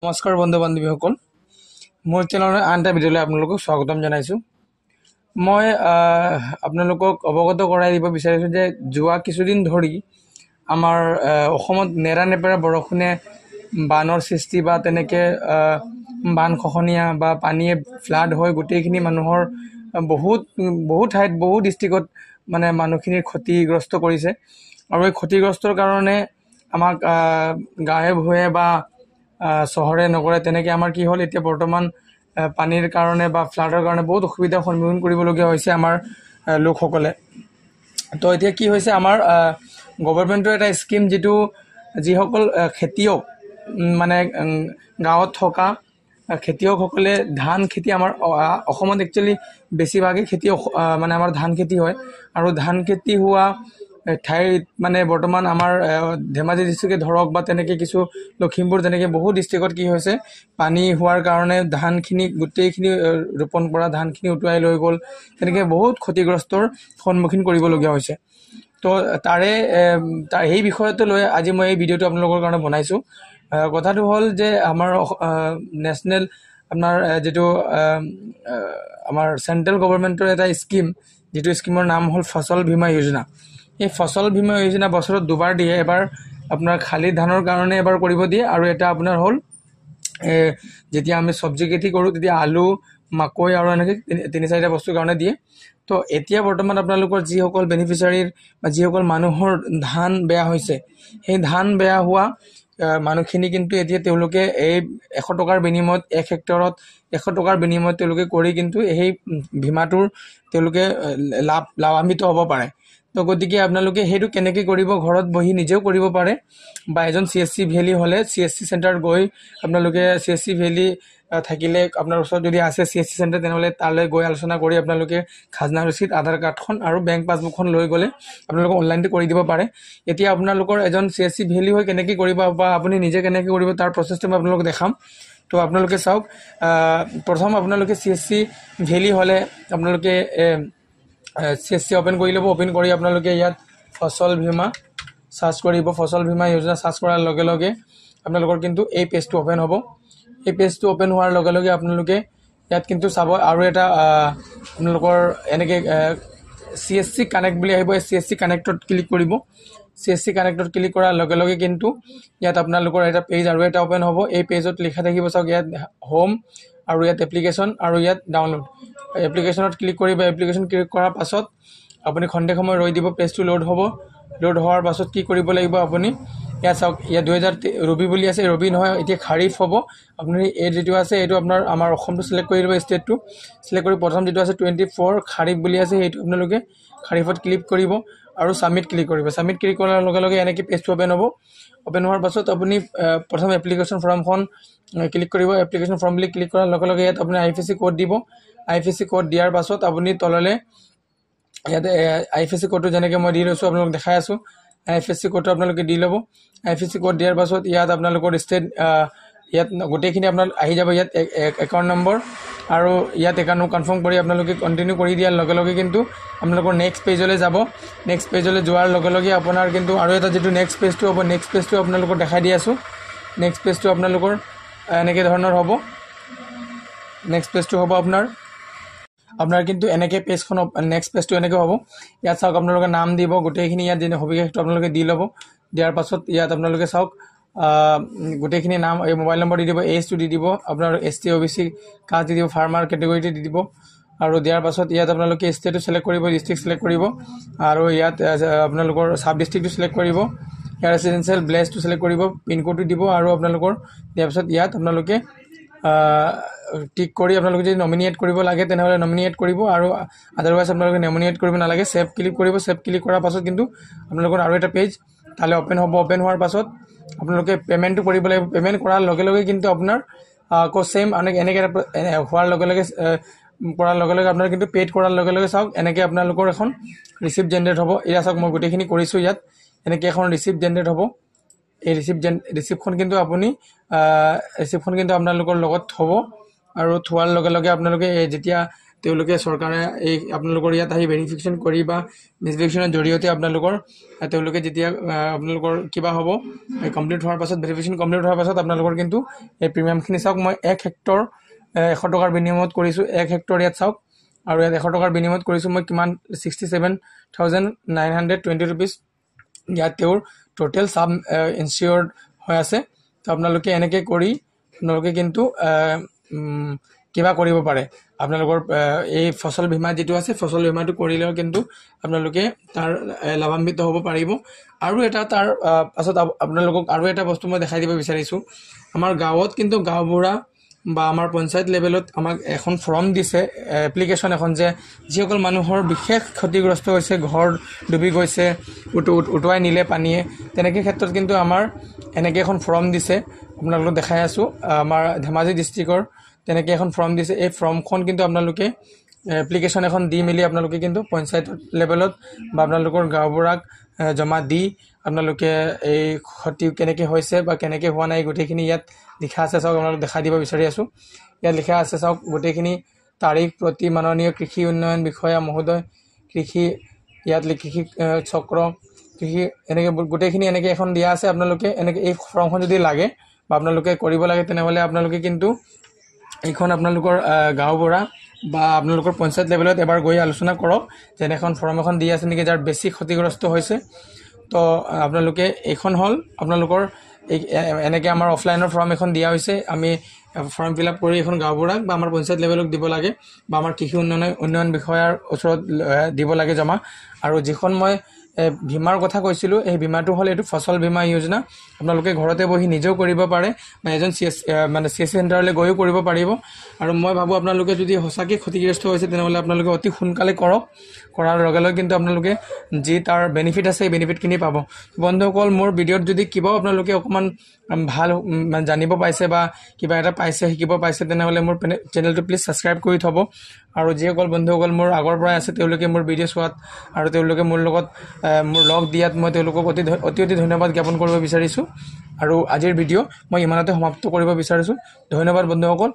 নমস্কাৰ বন্ধু বান্ধৱীসকল, মোৰ চেনেলৰ আন এটা ভিডিঅ'লৈ আপোনালোকক স্বাগতম জনাইছোঁ। মই আপোনালোকক অৱগত কৰাই দিব বিচাৰিছোঁ যে যোৱা কিছুদিন ধৰি আমাৰ অসমত নেৰানেপেৰা বৰষুণে বানৰ সৃষ্টি বা তেনেকৈ বান খহনীয়া বা পানীয়ে ফ্লাড হৈ গোটেইখিনি মানুহৰ বহু ঠাইত বহু ডিষ্ট্ৰিক্টত মানে মানুহখিনিৰ ক্ষতিগ্ৰস্ত কৰিছে। আৰু এই ক্ষতিগ্ৰস্তৰ কাৰণে আমাক গাঁৱে ভূঞে বা চহৰে নগৰে তেনেকৈ আমাৰ কি হ'ল, এতিয়া বৰ্তমান পানীৰ কাৰণে বা ফ্লাডৰ কাৰণে বহুত অসুবিধাৰ সন্মুখীন কৰিবলগীয়া হৈছে আমাৰ লোকসকলে। তো এতিয়া কি হৈছে, আমাৰ গভৰ্ণমেণ্টৰ এটা স্কিম, যিসকল খেতিয়ক মানে গাঁৱত থকা খেতিয়কসকলে ধান খেতি, আমাৰ অসমত একচুৱেলি বেছিভাগেই খেতি মানে আমাৰ ধান খেতি হয়। আৰু ধান খেতি হোৱা ঠাইত মানে বৰ্তমান আমাৰ ধেমাজি ডিষ্ট্ৰিক্টে ধৰক বা তেনেকৈ কিছু লখিমপুৰ তেনেকৈ বহু ডিষ্ট্ৰিক্টত কি হৈছে, পানী হোৱাৰ কাৰণে ধানখিনি গোটেইখিনি ৰোপণ কৰা ধানখিনি উটুৱাই লৈ গ'ল, তেনেকৈ বহুত ক্ষতিগ্ৰস্তৰ সন্মুখীন কৰিবলগীয়া হৈছে। তো সেই বিষয়টো লৈ আজি মই এই ভিডিঅ'টো আপোনালোকৰ কাৰণে বনাইছোঁ। কথাটো হ'ল যে আমাৰ নেশ্যনেল আপোনাৰ যিটো আমাৰ চেণ্ট্ৰেল গভৰ্ণমেণ্টৰ এটা স্কিম, যিটো স্কিমৰ নাম হ'ল ফচল বীমা যোজনা। এই ফচল বীমা যোজনা বছৰত দুবাৰ দিয়ে। এবাৰ আপোনাৰ খালি ধানৰ কাৰণে এবাৰ কৰিব দিয়ে, আৰু এটা আপোনাৰ হ'ল যেতিয়া আমি চব্জি খেতি কৰোঁ তেতিয়া আলু, মাকৈ আৰু এনেকৈ তিনি চাৰিটা বস্তুৰ কাৰণে দিয়ে। তো এতিয়া বৰ্তমান আপোনালোকৰ যিসকল বেনিফিচিয়াৰীৰ বা যিসকল মানুহৰ ধান বেয়া হৈছে, সেই ধান বেয়া হোৱা মানুহখিনি কিন্তু এতিয়া তেওঁলোকে এই 100 টকাৰ বিনিময়ত 1 হেক্টৰত 100 টকাৰ বিনিময়ত তেওঁলোকে কৰি কিন্তু সেই বীমাটোৰ তেওঁলোকে লাভান্বিত হ'ব পাৰে। তো গতিকে আপোনালোকে সেইটো কেনেকৈ কৰিব, ঘৰত বহি নিজেও কৰিব পাৰে, বা এজন CSC ভেলী হ'লে CSC চেণ্টাৰত গৈ আপোনালোকে CSC ভেলী থাকিলে আপোনাৰ ওচৰত যদি আছে CSC চেণ্টাৰ, তেনেহ'লে তালৈ গৈ আলোচনা কৰি আপোনালোকে খাজনা ৰচিদ, আধাৰ কাৰ্ডখন আৰু বেংক পাছবুকখন লৈ গ'লে আপোনালোকে অনলাইনটো কৰি দিব পাৰে। এতিয়া আপোনালোকৰ এজন CSC ভেলী হৈ কেনেকৈ কৰিব বা আপুনি নিজে কেনেকৈ কৰিব তাৰ প্ৰচেছটো মই আপোনালোকক দেখাম। তো আপোনালোকে চাওক, প্ৰথম আপোনালোকে CSC ভেলী হ'লে আপোনালোকে CSC অ'পেন কৰি ল'ব। অ'পেন কৰি আপোনালোকে ইয়াত ফচল বীমা চাৰ্চ কৰিব। ফচল বীমা যোজনা চাৰ্চ কৰাৰ লগে লগে আপোনালোকৰ কিন্তু এই পেজটো অ'পেন হ'ব। এই পেজটো অ'পেন হোৱাৰ লগে লগে আপোনালোকে ইয়াত কিন্তু চাব, আৰু এটা আপোনালোকৰ এনেকৈ CSC কানেক্ট বুলি আহিব। এই CSC কানেক্টত ক্লিক কৰিব। CSC কানেক্টত ক্লিক কৰাৰ লগে লগে কিন্তু ইয়াত আপোনালোকৰ এটা পেজ আৰু এটা অ'পেন হ'ব। এই পেজত লিখা থাকিব, চাওক ইয়াত হোম, আৰু ইয়াত এপ্লিকেশ্যন, আৰু ইয়াত ডাউনলোড। এপ্লিকেশ্যনত ক্লিক কৰিব। এপ্লিকেশ্যন ক্লিক কৰাৰ পাছত আপুনি খন্তেক সময় ৰৈ দিব, পেজটো লোড হ'ব। লোড হোৱাৰ পাছত কি কৰিব লাগিব, আপুনি ইয়াত চাওক, ইয়াত 2000 ৰবি বুলি আছে, ৰবি নহয়, এতিয়া খাৰিফ হ'ব। আপুনি এই যিটো আছে এইটো আমাৰ অসমটো চিলেক্ট কৰি দিব, ষ্টেটটো চিলেক্ট কৰি প্ৰথম যিটো আছে 24 খাৰিফ বুলি আছে, সেইটো আপোনালোকে খাৰিফত ক্লিক কৰিব আৰু ছাবমিট ক্লিক কৰিব। ছাবমিট ক্লিক কৰাৰ লগে লগে এনেকৈ পেজটো অ'পেন হ'ব। অ'পেন হোৱাৰ পাছত আপুনি প্ৰথম এপ্লিকেশ্যন ফৰ্মখন ক্লিক কৰিব। এপ্লিকেশ্যন ফৰ্ম বুলি ক্লিক কৰাৰ লগে লগে ইয়াত আপুনি IFSC কোড দিব। IFSC কোড দিয়াৰ পাছত আপুনি তললৈ ইয়াতে IFSC কোডটো যেনেকৈ মই দি লৈছোঁ আপোনালোক দেখাই আছোঁ। IFSC কোডটো আপোনালোকে দি ল'ব। IFSC কোড দিয়াৰ পাছত ইয়াত আপোনালোকৰ ষ্টেট, ইয়াত গোটেইখিনি আপোনাৰ আহি যাব। ইয়াত একাউণ্ট নম্বৰ, আৰু ইয়াত একাউণ্ট কনফাৰ্ম কৰি আপোনালোকে কণ্টিনিউ কৰি দিয়াৰ লগে লগে কিন্তু আপোনালোকৰ নেক্সট পেজলৈ যাব। নেক্সট পেজলৈ যোৱাৰ লগে লগে আপোনাৰ কিন্তু আৰু এটা যিটো নেক্সট পেজটো হ'ব, নেক্সট পেজটো আপোনালোকক দেখাই দি আছোঁ। নেক্সট পেজটো আপোনালোকৰ এনেকৈ ধৰণৰ হ'ব। নেক্সট পেজটো হ'ব আপোনাৰ কিন্তু এনেকৈ পেজখন নেক্সট পেজটো এনেকৈ হ'ব। ইয়াত চাওক, আপোনালোকে নাম দিব, গোটেইখিনি ইয়াত যেনে সবিশেষটো আপোনালোকে দি ল'ব। দিয়াৰ পাছত ইয়াত আপোনালোকে চাওক, গোটেইখিনি নাম, এই মোবাইল নম্বৰ দি দিব, এজটো দি দিব, আপোনাৰ ST OBC কাষ্ট দি দিব, ফাৰ্মাৰ কেটেগৰিটো দি দিব। আৰু দিয়াৰ পাছত ইয়াত আপোনালোকে ষ্টেটটো চিলেক্ট কৰিব, ডিষ্ট্ৰিক্ট চিলেক্ট কৰিব, আৰু ইয়াত আপোনালোকৰ চাব ডিষ্ট্ৰিক্টটো চিলেক্ট কৰিব, ইয়াৰ ৰেচিডেঞ্চিয়েল প্লেচটো চিলেক্ট কৰিব, পিনক'ডটো দিব, আৰু আপোনালোকৰ দিয়াৰ পাছত ইয়াত আপোনালোকে টিক কৰি আপোনালোকে যদি নমিনেট কৰিব লাগে তেনেহ'লে নমিনেট কৰিব, আৰু আদাৰৱাইজ আপোনালোকে নমিনেট কৰিব নালাগে। ছেভ ক্লিক কৰিব। ছেভ ক্লিক কৰাৰ পাছত কিন্তু আপোনালোকৰ আৰু এটা পেজ তালৈ অ'পেন হ'ব। অ'পেন হোৱাৰ পাছত আপোনালোকে পে'মেণ্টটো কৰিব লাগিব। পে'মেণ্ট কৰাৰ লগে লগে কিন্তু আপোনাৰ আকৌ ছেইম এনেকৈ হোৱাৰ লগে লগে কৰাৰ লগে লগে আপোনাৰ কিন্তু পে'ড কৰাৰ লগে লগে চাওক, এনেকৈ আপোনালোকৰ এখন ৰিচিপ্ট জেনেৰেট হ'ব। এয়া চাওক, মই গোটেইখিনি কৰিছোঁ। ইয়াত এনেকৈ এখন ৰিচিপ্ট জেনেৰেট হ'ব। এই ৰিচিপ্টখন কিন্তু আপোনালোকৰ লগত থ'ব, আৰু থোৱাৰ লগে লগে আপোনালোকে যেতিয়া তেওঁলোকে চৰকাৰে এই আপোনালোকৰ ইয়াত আহি ভেৰিফিকেশ্যন কৰি বা ভেৰিফিকেশ্যনৰ জৰিয়তে তেওঁলোকে যেতিয়া আপোনালোকৰ কিবা হ'ব কমপ্লিট হোৱাৰ পাছত ভেৰিফিকেশ্যন কমপ্লিট হোৱাৰ পাছত আপোনালোকৰ কিন্তু এই প্ৰিমিয়ামখিনি চাওক মই 1 হেক্টৰ 100 টকাৰ বিনিময়ত কৰিছোঁ 1 হেক্টৰ ইয়াত চাওক আৰু ইয়াত 100 টকাৰ বিনিময়ত কৰিছোঁ মই কিমান 67,920 ৰুপিজ ইয়াত তেওঁৰ টোটেল সাব ইনচিয়ৰ্ড হৈ আছে তো আপোনালোকে এনেকৈ কৰি আপোনালোকে কিন্তু কিবা কৰিব পাৰে আপোনালোকৰ এই ফসল বীমা যেটো আছে ফসল বীমাটো কৰিলেও কিন্তু আপোনালোকে তাৰ লাভান্বিত হ'ব পাৰিব আৰু এটা তাৰ পাছত আপোনালোকক আৰু এটা বস্তু মই দেখাই দিব বিচাৰিছো আমাৰ গাঁৱত কিন্তু গাঁওবুঢ়া বা আমাৰ পঞ্চায়ত লেভেলত আমাক এখন ফৰ্ম দিছে এপ্লিকেশন এখন যে যিসকল মানুহৰ বিশেষ ক্ষতিগ্ৰস্ত হৈছে ঘৰ ডুবি গৈছে উটুৱাই নিলে পানীয়ে তেনেকৈ ক্ষেত্ৰত কিন্তু আমাৰ এনেকৈ এখন ফৰ্ম দিছে আপোনালোকক দেখাই আছো আমাৰ ধেমাজি ডিস্ট্ৰিক্টৰ তেনেকৈ এখন ফৰ্ম দিছে এই ফৰ্মখন কিন্তু আপোনালোকে এপ্লিকেশন এখন দি মিলি আপোনালোকে কিন্তু পঞ্চায়ত লেভেলত বা আপোনালোকৰ গাঁওবুঢ়াক জমা দি আপোনালোকে এই ক্ষতি কেনেকৈ হৈছে বা কেনেকৈ হোৱা নাই গোটেইখিনি ইয়াত লিখা আছে চাওক আপোনালোক দেখাই দিব বিচাৰি আছো ইয়াত লিখা আছে চাওক গোটেইখিনি তাৰিখ প্ৰতি মাননীয় কৃষি উন্নয়ন বিষয়া মহোদয় কৃষি ইয়াত কৃষি চক্ৰ কৃষি এনেকৈ গোটেইখিনি এনেকৈ এখন দিয়া আছে আপোনালোকে এনেকৈ এই ফৰ্মখন যদি লাগে বা আপোনালোকে কৰিব লাগে তেনেহলে আপোনালোকে কিন্তু এইখন আপোনালোকৰ গাঁওবুঢ়া বা আপোনালোকৰ পঞ্চায়ত লেভেলত এবাৰ গৈ আলোচনা কৰক যেন এখন ফৰ্ম এখন দি আছে নেকি যাৰ বেছি ক্ষতিগ্ৰস্ত হৈছে তো আপোনালোকে এইখন হল আপোনালোকৰ এনেকৈ আমাৰ অফলাইনৰ ফৰ্ম এখন দিয়া হৈছে আমি ফৰ্ম ফিল আপ কৰি এখন গাঁওবুঢ়াক বা আমাৰ পঞ্চায়ত লেভেলত দিব লাগে বা আমাৰ কৃষি উন্নয়ন বিষয়াৰ ওচৰত দিব লাগে জমা আৰু যিখন মই বীমাৰ কথা কৈছিলো এই বীমাটো হল এটো ফসল বীমা যোজনা আপোনালোকে ঘৰতে বহি নিজেও কৰিব পাৰে বা এজন সিএসসি সেন্টাৰলৈ গৈও কৰিব পাৰিব আৰু মই ভাবো আপোনালোকে যদি হসাকে ক্ষতিগ্ৰস্ত হৈছে তেনেহলে আপোনালোকে অতি সোনকালে কৰক কৰাৰ লগে লগে কিন্তু আপোনালোকে যি তাৰ বেনিফিট আছে এই বেনিফিটখিনি পাব বন্ধুসকল মোৰ ভিডিঅ'ত যদি কিবা আপোনালোকে অকমান ভাল জানিব পাইছে বা কিবা এটা পাইছে শিকিব পাইছে তেনেহলে মোৰ চেনেলটো প্লিজ সাবস্ক্ৰাইব কৰি থব আৰু যিসকল বন্ধুসকল মোৰ আগৰ পৰা আছে তেওঁলোকে মোৰ ভিডিঅ' চোৱাত আৰু তেওঁলোকে মোৰ লগত মোৰ লগ দিয়াত মই তেওঁলোকক অতি ধন্যবাদ জ্ঞাপন কৰিব বিচাৰিছো আৰু আজিৰ ভিডিঅ' মই ইমানতে সমাপ্ত কৰিব বিচাৰিছো ধন্যবাদ বন্ধুসকল